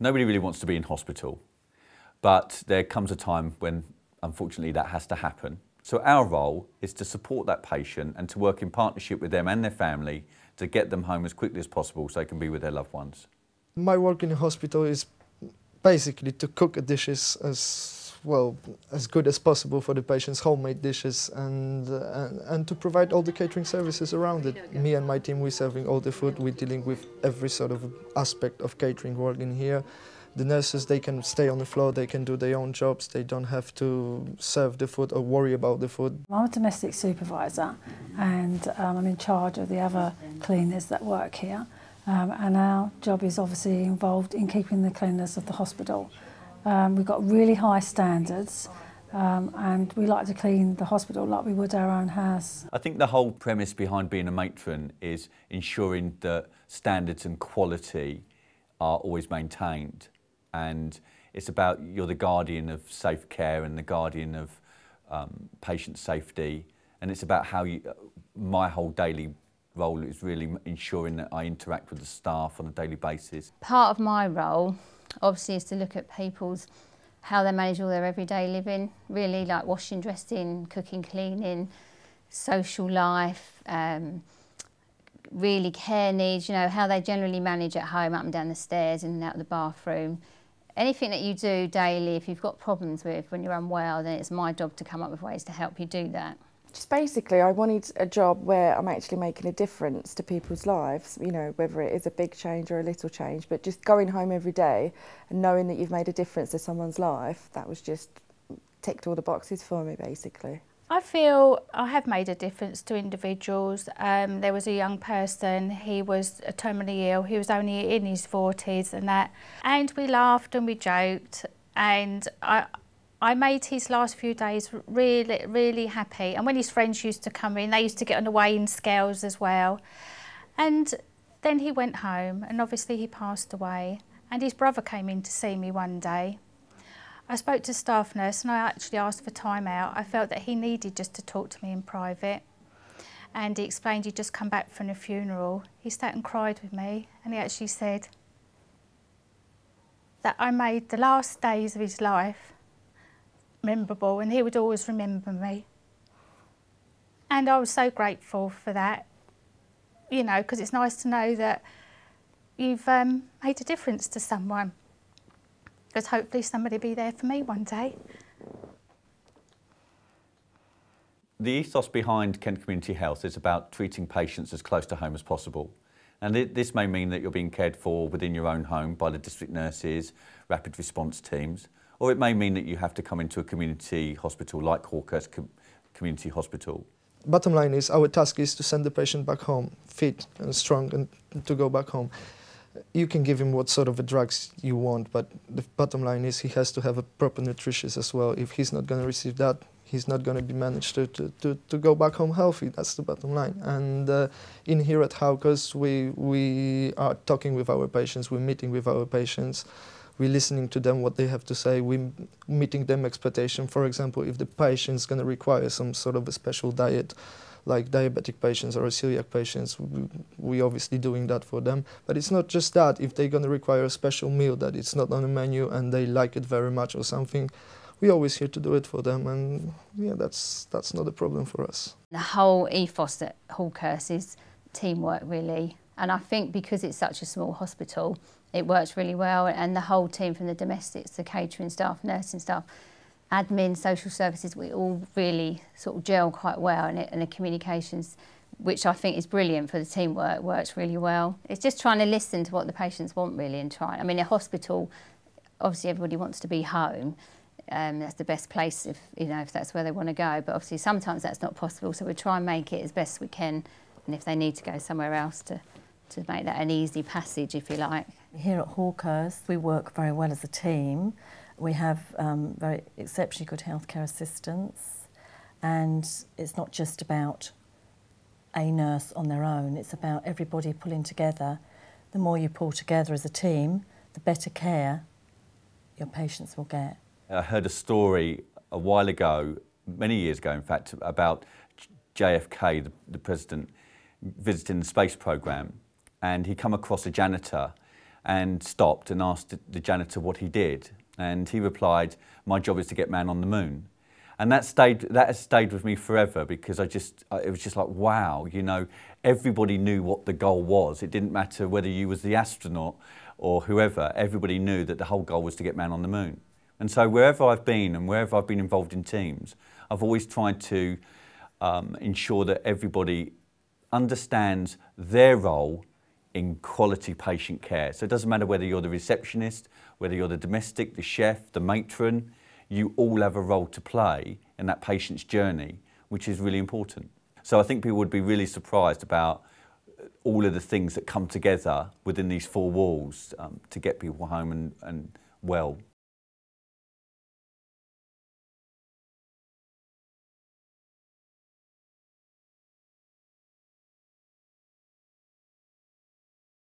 Nobody really wants to be in hospital, but there comes a time when, unfortunately, that has to happen. So our role is to support that patient and to work in partnership with them and their family to get them home as quickly as possible so they can be with their loved ones. My work in a hospital is basically to cook dishes as good as possible for the patients, homemade dishes, and to provide all the catering services around it. Me and my team, we're serving all the food, we're dealing with every sort of aspect of catering work in here. The nurses, they can stay on the floor, they can do their own jobs, they don't have to serve the food or worry about the food. I'm a domestic supervisor and I'm in charge of the other cleaners that work here. And our job is obviously involved in keeping the cleanliness of the hospital. We've got really high standards and we like to clean the hospital like we would our own house. I think the whole premise behind being a matron is ensuring that standards and quality are always maintained. And it's about, you're the guardian of safe care and the guardian of patient safety. And it's about how my whole daily role is really ensuring that I interact with the staff on a daily basis. Part of my role, obviously, is to look at how they manage all their everyday living, really like washing, dressing, cooking, cleaning, social life, really care needs, you know, how they generally manage at home, up and down the stairs, in and out of the bathroom. Anything that you do daily, if you've got problems with when you're unwell, then it's my job to come up with ways to help you do that. Just basically, I wanted a job where I'm actually making a difference to people's lives, you know, whether it is a big change or a little change, but just going home every day and knowing that you've made a difference to someone's life, that was just ticked all the boxes for me, basically. I feel I have made a difference to individuals. There was a young person, he was terminally ill, he was only in his 40s and that, and we laughed and we joked, and I made his last few days really, really happy. And when his friends used to come in, they used to get on the weighing scales as well. And then he went home and obviously he passed away, and his brother came in to see me one day. I spoke to staff nurse and I actually asked for time out. I felt that he needed just to talk to me in private. And he explained he'd just come back from a funeral. He sat and cried with me, and he actually said that I made the last days of his life memorable and he would always remember me. And I was so grateful for that, you know, because it's nice to know that you've made a difference to someone. Because hopefully somebody will be there for me one day. The ethos behind Kent Community Health is about treating patients as close to home as possible. And this may mean that you're being cared for within your own home by the district nurses, rapid response teams, or it may mean that you have to come into a community hospital like Hawkhurst Community Hospital. Bottom line is, our task is to send the patient back home, fit and strong, and to go back home. You can give him what sort of drugs you want, but the bottom line is he has to have a proper nutrition as well. If he's not going to receive that, he's not going to be managed to go back home healthy. That's the bottom line. And in here at Hawkhurst, we are talking with our patients, we're meeting with our patients, we're listening to them, what they have to say, we're meeting them expectation. For example, if the patient's going to require some sort of a special diet, like diabetic patients or celiac patients, we're obviously doing that for them. But it's not just that. If they're going to require a special meal that it's not on the menu and they like it very much or something, we're always here to do it for them, and yeah, that's not a problem for us. The whole ethos at Hawkhurst is teamwork, really. And I think because it's such a small hospital, it works really well, and the whole team, from the domestics, the catering staff, nursing staff, admin, social services, we all really sort of gel quite well, and the communications, which I think is brilliant for the teamwork, works really well. It's just trying to listen to what the patients want, really, and try. I mean, a hospital, obviously everybody wants to be home. That's the best place if that's where they want to go, but obviously sometimes that's not possible, so we try and make it as best we can, and if they need to go somewhere else, to make that an easy passage, if you like. Here at Hawkhurst, we work very well as a team. We have very exceptionally good healthcare assistants, and it's not just about a nurse on their own, it's about everybody pulling together. The more you pull together as a team, the better care your patients will get. I heard a story a while ago, many years ago in fact, about JFK, the president, visiting the space programme, and he come across a janitor and stopped and asked the janitor what he did. And he replied, "My job is to get man on the moon." And that has stayed with me forever, because it was just like, wow, you know, everybody knew what the goal was. It didn't matter whether you was the astronaut or whoever, everybody knew that the whole goal was to get man on the moon. And so wherever I've been and wherever I've been involved in teams, I've always tried to ensure that everybody understands their role in quality patient care. So it doesn't matter whether you're the receptionist, whether you're the domestic, the chef, the matron, you all have a role to play in that patient's journey, which is really important. So I think people would be really surprised about all of the things that come together within these four walls to get people home and well.